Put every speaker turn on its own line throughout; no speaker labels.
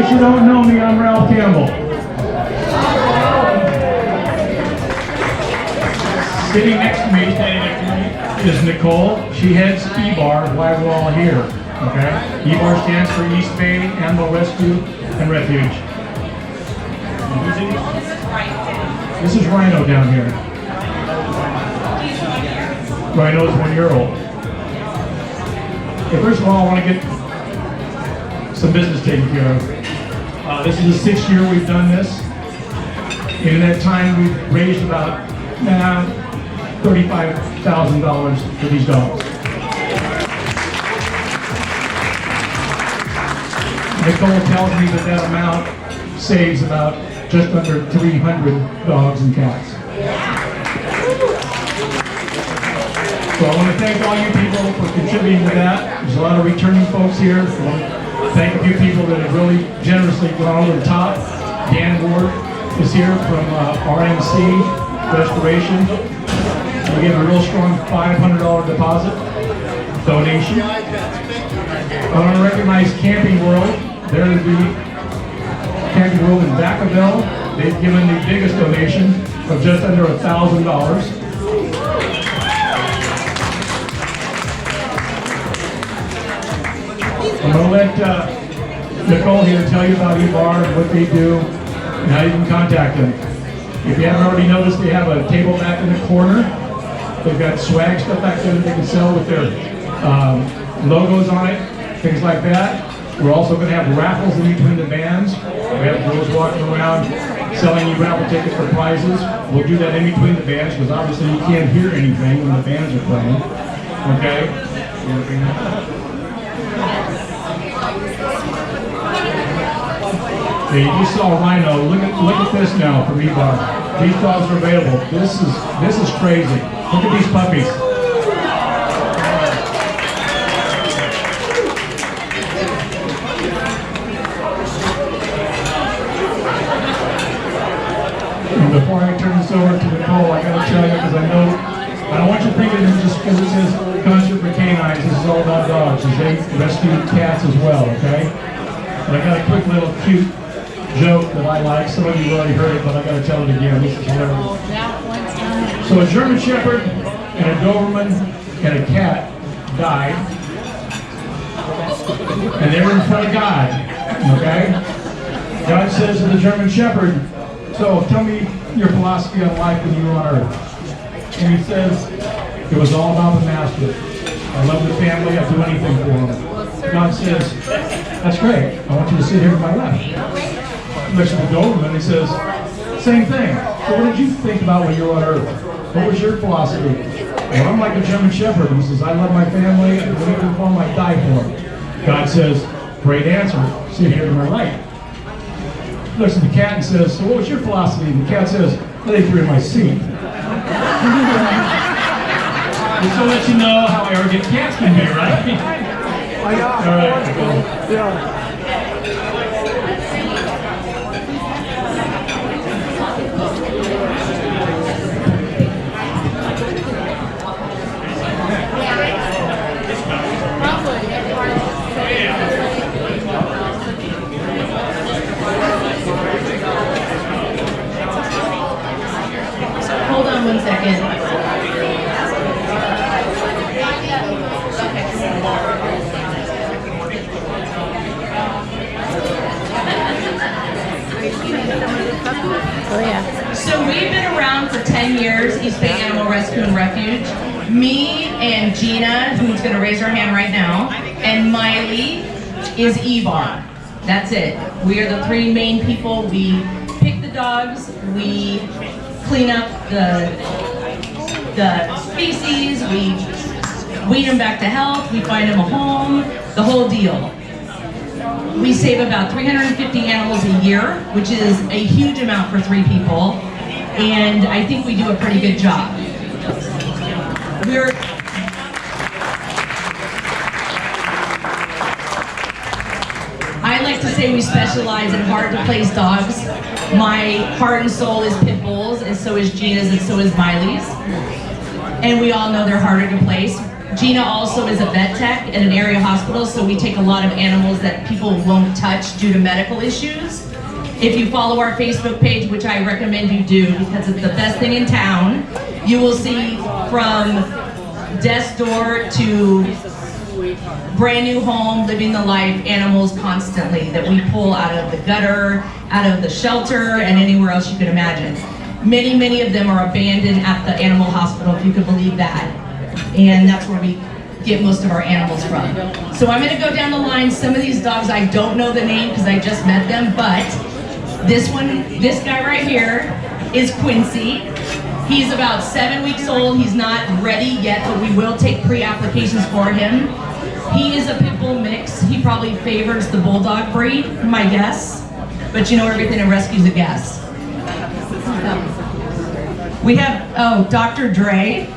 case you don't know me, I'm Ralph Campbell. Sitting next to me, standing next to me, is Nicole. She heads EBAR, why we're all here. Okay? EBAR stands for East Bay Animal Rescue and Refuge. This is Rhino down here. Rhino is 1 year old. Okay, first of all, I want to get some business taken care of. This is the 6th year we've done this. In that time, we've raised about $35,000 for these dogs. Nicole tells me that that amount saves about just under 300 dogs and cats. So I want to thank all you people for contributing to that. There's a lot of returning folks here. I want to thank a few people that have really generously gone over the top. Dan Ward is here from RMC Restoration. We gave a real strong $500 deposit donation. I want to recognize Camping World. They're the Camping World in Vacaville. They've given the biggest donation of just under $1,000. I'm going to let Nicole here tell you about EBAR and what they do and how you can contact them. If you haven't already noticed, they have a table back in the corner. They've got swag stuff back there that they can sell with their logos on it, things like that. We're also going to have raffles in between the bands. We have girls walking around selling you raffle tickets for prizes. We'll do that in between the bands because obviously you can't hear anything when the bands are playing. Okay? Okay, you just saw Rhino. Look at this now from EBAR. These dogs are available. This is crazy. Look at these puppies. And before I turn this over to Nicole, I gotta tell you, because I don't want you thinking it's just because it says Concert for Canines, this is all about dogs, because they rescue cats as well, okay? But I got a quick little cute joke that I like. Some of you have already heard it, but I gotta tell it again. This is hilarious. So a German Shepherd and a Doberman and a cat died, and they were in front of God, okay? God says to the German Shepherd, so tell me your philosophy on life when you were on earth. And he says, it was all about the master. I love the family, I'd do anything for them. God says, that's great, I want you to sit here to my left. He looks at the Doberman, he says, same thing. So what did you think about when you were on earth? What was your philosophy? Well, I'm like a German Shepherd. He says, I love my family, I do anything for them, I die for them. God says, great answer, sit here to my right. He looks at the cat and says, so what was your philosophy? And the cat says, they threw in my seat. Just to let you know how arrogant cats can be, right?
I know.
All right, cool.
Yeah.
Hold on 1 second.
Oh yeah.
So we've been around for 10 years, East Bay Animal Rescue and Refuge. Me and Gina, who's going to raise her hand right now, and Miley is EBAR. That's it. We are the three main people. We pick the dogs, we clean up the species, we wean them back to health, we find them a home, the whole deal. We save about 350 animals a year, which is a huge amount for three people, and I think we do a pretty good job. I like to say we specialize in hard-to-place dogs. My heart and soul is pit bulls, and so is Gina's, and so is Miley's. And we all know they're harder to place. Gina also is a vet tech at an area hospital, so we take a lot of animals that people won't touch due to medical issues. If you follow our Facebook page, which I recommend you do because it's the best thing in town, you will see from death's door to brand new home, living the life, animals constantly that we pull out of the gutter, out of the shelter, and anywhere else you can imagine. Many of them are abandoned at the animal hospital, if you could believe that. And that's where we get most of our animals from. So I'm gonna go down the line. Some of these dogs, I don't know the name because I just met them, but this guy right here is Quincy. He's about 7 weeks old. He's not ready yet, but we will take pre-applications for him. He is a pit bull mix. He probably favors the bulldog breed, my guess. But you know, everything in rescue is a guess. We have, Dr. Dre.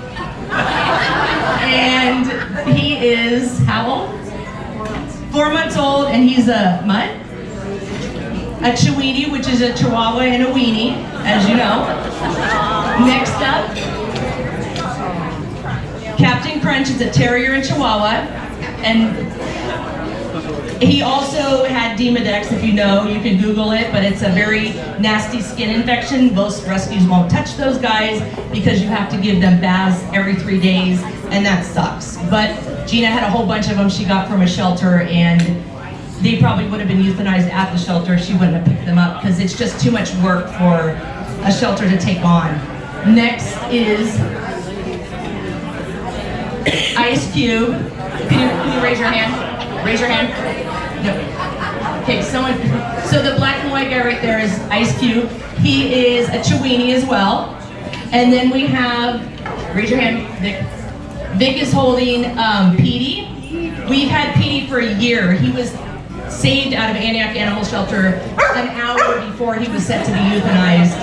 And he is, how old? 4 months old, and he's a mutt? A Chiweenie, which is a Chihuahua and a weenie, as you know. Next up, Captain Crunch is a Terrier and Chihuahua, and he also had Demodex, if you know, you can Google it, but it's a very nasty skin infection. Most rescues won't touch those guys because you have to give them baths every 3 days, and that sucks. But Gina had a whole bunch of them she got from a shelter, and they probably would have been euthanized at the shelter if she wouldn't have picked them up because it's just too much work for a shelter to take on. Next is Ice Cube. Can you raise your hand? Raise your hand. No. Okay, so the black and white guy right there is Ice Cube. He is a Chiweenie as well. And then we have, raise your hand, Vic. Vic is holding Petey. We've had Petey for a year. He was saved out of Antioch Animal Shelter an hour before he was set to be euthanized.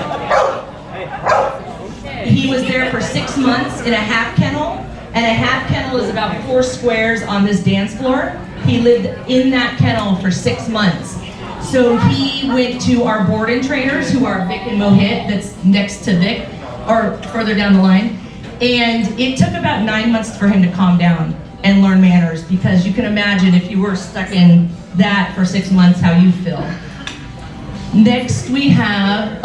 He was there for 6 months in a half kennel, and a half kennel is about 4 squares on this dance floor. He lived in that kennel for 6 months. So he went to our board and trainers, who are Vic and Mohit, that's next to Vic, or further down the line. And it took about 9 months for him to calm down and learn manners, because you can imagine if you were stuck in that for 6 months, how you feel. Next we have,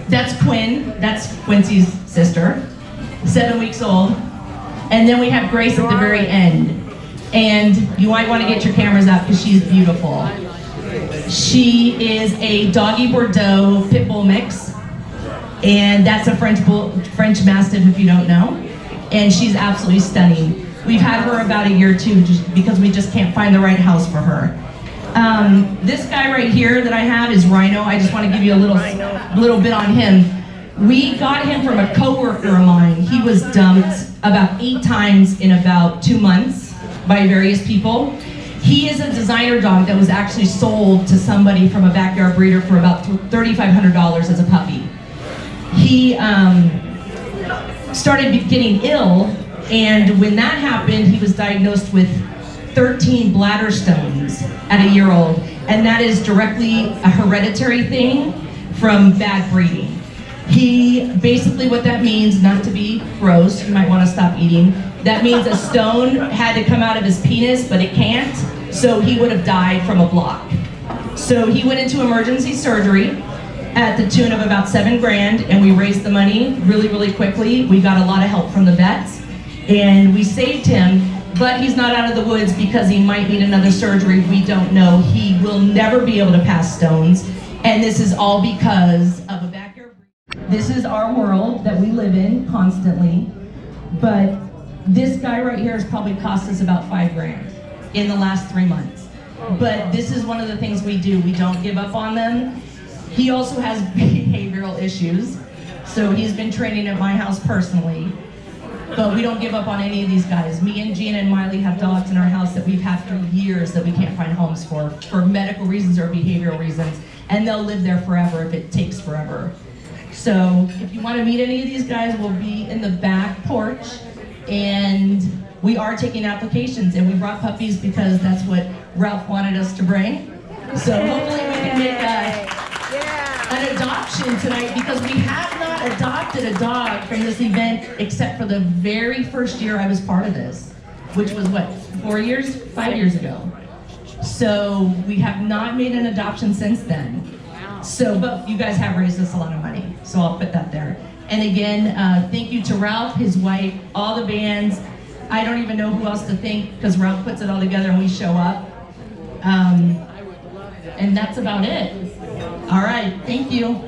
that's Quinn, that's Quincy's sister, 7 weeks old. And then we have Grace at the very end. And you might want to get your cameras out because she's beautiful. She is a Doggy Bordeaux pit bull mix. And that's a French Mastiff, if you don't know. And she's absolutely stunning. We've had her about a year or two just because we just can't find the right house for her. This guy right here that I have is Rhino. I just want to give you a little bit on him. We got him from a coworker of mine. He was dumped about 8 times in about 2 months by various people. He is a designer dog that was actually sold to somebody from a backyard breeder for about $3,500 as a puppy. He started getting ill, and when that happened, he was diagnosed with 13 bladder stones at a year old, and that is directly a hereditary thing from bad breeding. He, basically what that means, not to be gross, you might want to stop eating, that means a stone had to come out of his penis, but it can't, so he would have died from a block. So he went into emergency surgery at the tune of about $7,000, and we raised the money really quickly. We got a lot of help from the vets, and we saved him, but he's not out of the woods because he might need another surgery. We don't know. He will never be able to pass stones, and this is all because of a backyard. This is our world that we live in constantly, but this guy right here has probably cost us about $5,000 in the last 3 months. But this is one of the things we do. We don't give up on them. He also has behavioral issues, so he's been training at my house personally. But we don't give up on any of these guys. Me and Gina and Miley have dogs in our house that we've had for years that we can't find homes for medical reasons or behavioral reasons. And they'll live there forever if it takes forever. So if you want to meet any of these guys, we'll be in the back porch. And we are taking applications, and we brought puppies because that's what Ralph wanted us to bring. So hopefully we can make an adoption tonight, because we have not adopted a dog from this event except for the very first year I was part of this. which was what, 4 years, 5 years ago. So we have not made an adoption since then. So, but you guys have raised us a lot of money, so I'll put that there. And again, thank you to Ralph, his wife, all the bands. I don't even know who else to thank because Ralph puts it all together and we show up. And that's about it. All right, thank you.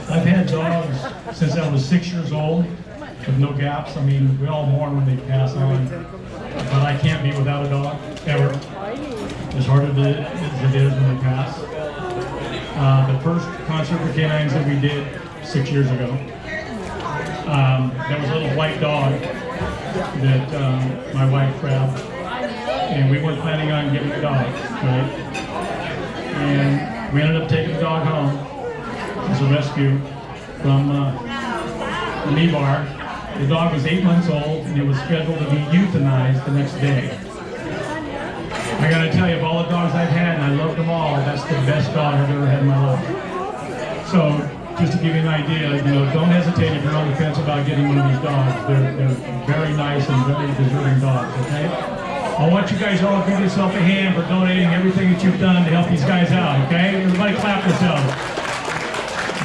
I've had dogs since I was 6 years old with no gaps. I mean, we all mourn when they pass on, but I can't be without a dog, ever. As hard as it is when they pass. The first concert for Canines that we did 6 years ago, there was a little white dog that my wife grabbed, and we weren't planning on getting the dog, right? And we ended up taking the dog home as a rescue from an E-bar. The dog was 8 months old, and it was scheduled to be euthanized the next day. I gotta tell you, of all the dogs I've had, and I love them all, that's the best dog I've ever had in my life. So, just to give you an idea, you know, don't hesitate if you're on the fence about getting one of these dogs. They're very nice and very deserving dogs, okay? I want you guys all to give yourself a hand for donating everything that you've done to help these guys out, okay? Everybody clap yourselves.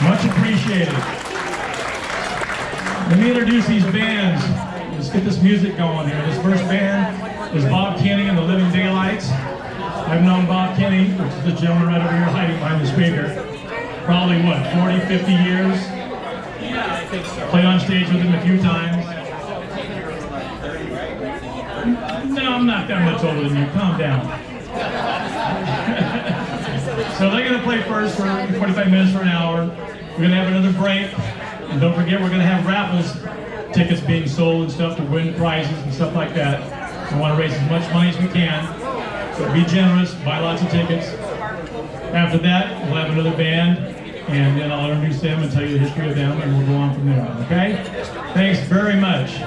Much appreciated. Let me introduce these bands. Let's get this music going here. This first band is Bob Kenny and the Living Daylights. I've known Bob Kenny, which is the gentleman right over here hiding behind the speaker, probably what, 40, 50 years? Played on stage with him a few times. No, I'm not that much older than you. Calm down. So they're going to play first for 45 minutes for an hour. We're going to have another break. And don't forget, we're going to have raffles tickets being sold and stuff to win prizes and stuff like that. We want to raise as much money as we can. So be generous, buy lots of tickets. After that, we'll have another band, and then I'll introduce them and tell you the history of them, and we'll go on from there, okay? Thanks very much.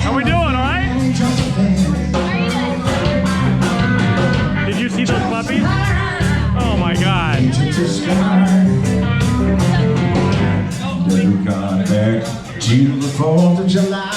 How we doing, all right? Did you see those puppies? Oh my God.
Never gone back to the 4th of July.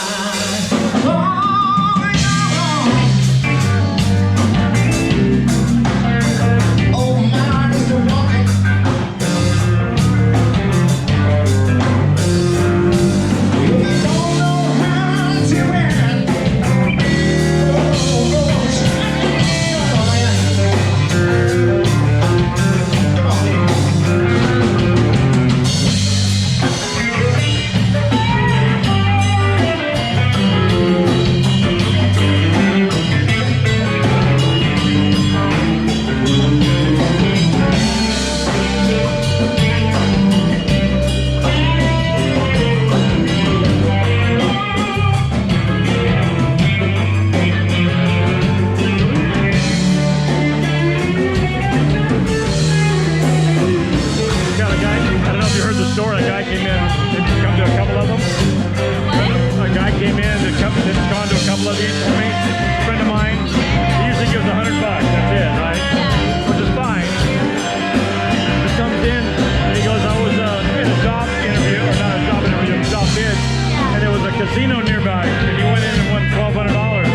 Casino nearby, and he went in and won $1,200.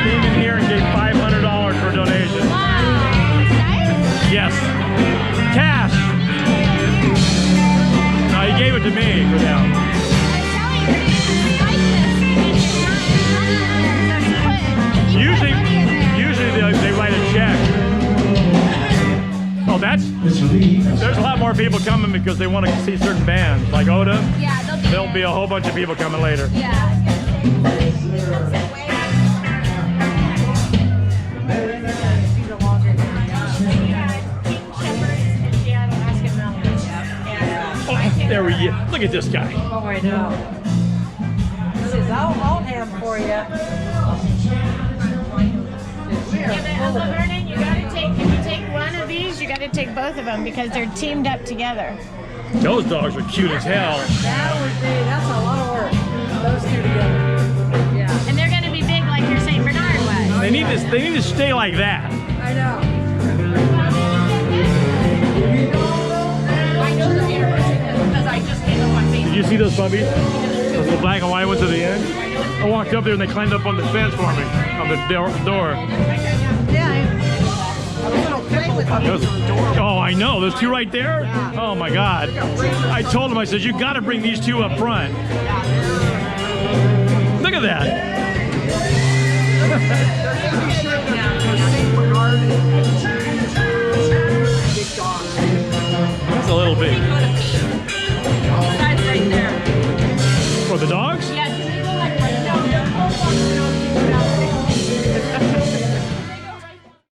Came in here and gave $500 for a donation.
Wow.
Yes. Cash. No, he gave it to me for them. Usually they write a check. Oh, there's a lot more people coming because they want to see certain bands, like Oda.
Yeah,
There'll be a whole bunch of people coming later.
Yeah.
Look at this guy.
Oh, I know. This is all ham for you.
Vernon, you gotta take, if you take one of these, you gotta take both of them because they're teamed up together.
Those dogs are cute as hell.
That's a lot of work. Those two together. Yeah.
And they're gonna be big like your St. Bernard was.
They need to stay like that.
I know.
I know they're interested because I just came up on Facebook.
Did you see those puppies? Those little black and white ones at the end? I walked up there and they climbed up on the fence for me, on the door. Oh, I know. Those two right there? Oh my God. I told him, I said, you got to bring these two up front. Look at that. That's a little big.
That's right there.
For the dogs?
Yeah, can we go like right down there?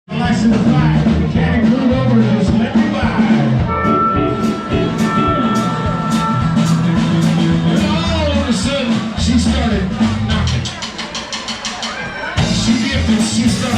Nice and flat. Can't move over, just let me by. And all of a sudden, she started knocking. She dipped and she started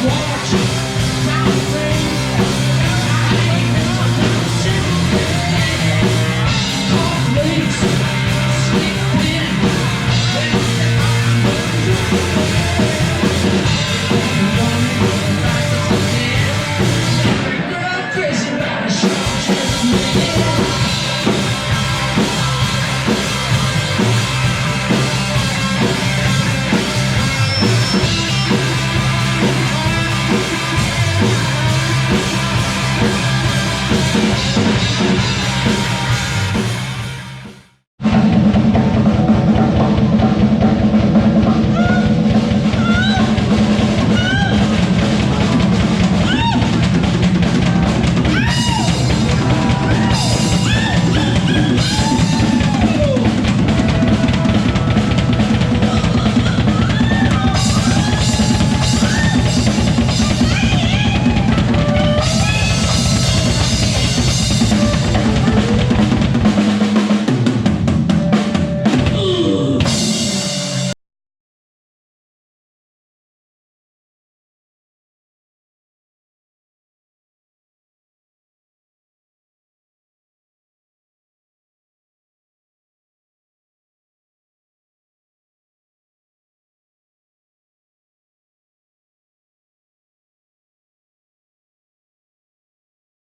watching.